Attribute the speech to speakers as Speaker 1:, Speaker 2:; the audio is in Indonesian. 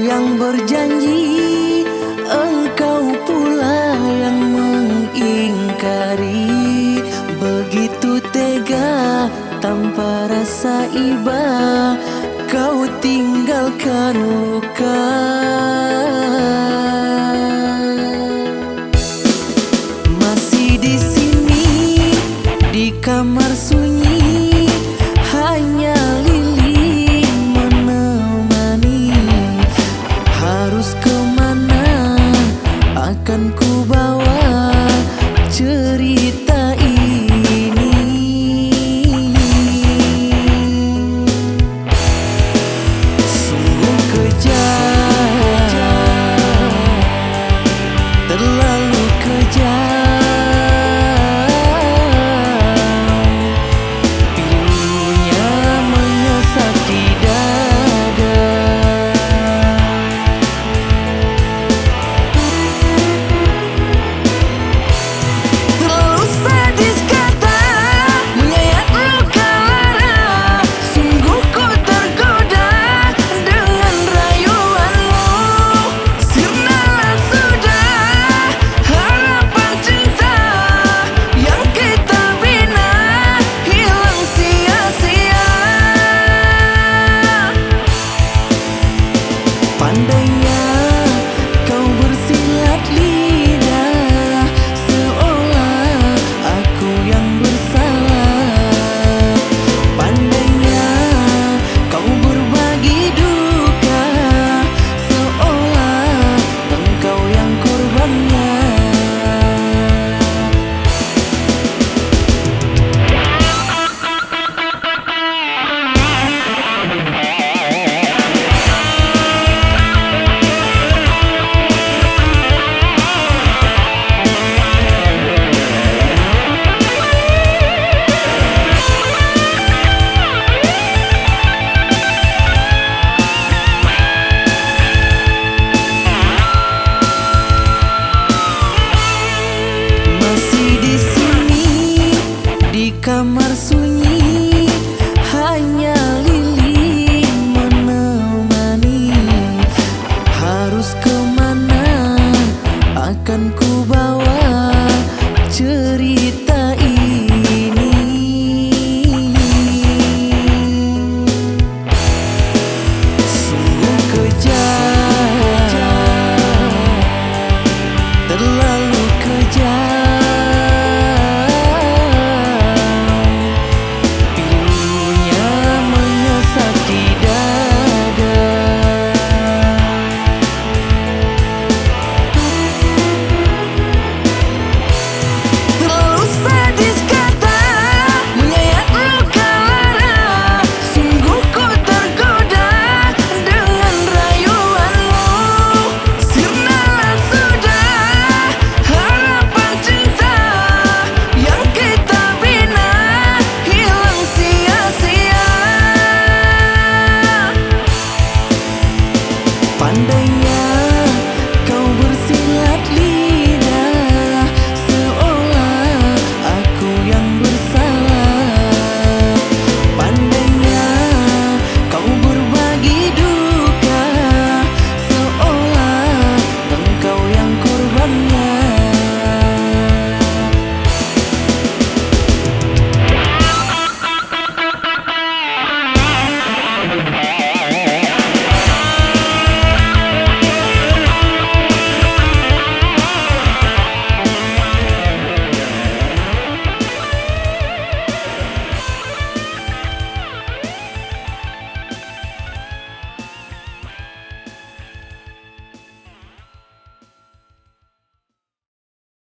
Speaker 1: yang berjanji, engkau pula yang mengingkari. Begitu tega tanpa rasa iba, kau tinggalkan luka. Masih di sini di kamar sunyi, hanya lilin menemani. Harus kemana akan ku bawa cerita ini? Sungguh kejam, terlalu kejam. Pandainya kau bersilat lidah, seolah aku yang bersalah. Pandainya kau berbagi duka, seolah engkau yang korbannya. Di kamar sunyi, hanya lilin menemani. Harus kemana akan ku bawa cerita ini? Sungguh kejam, terlalu kejam. Pandainya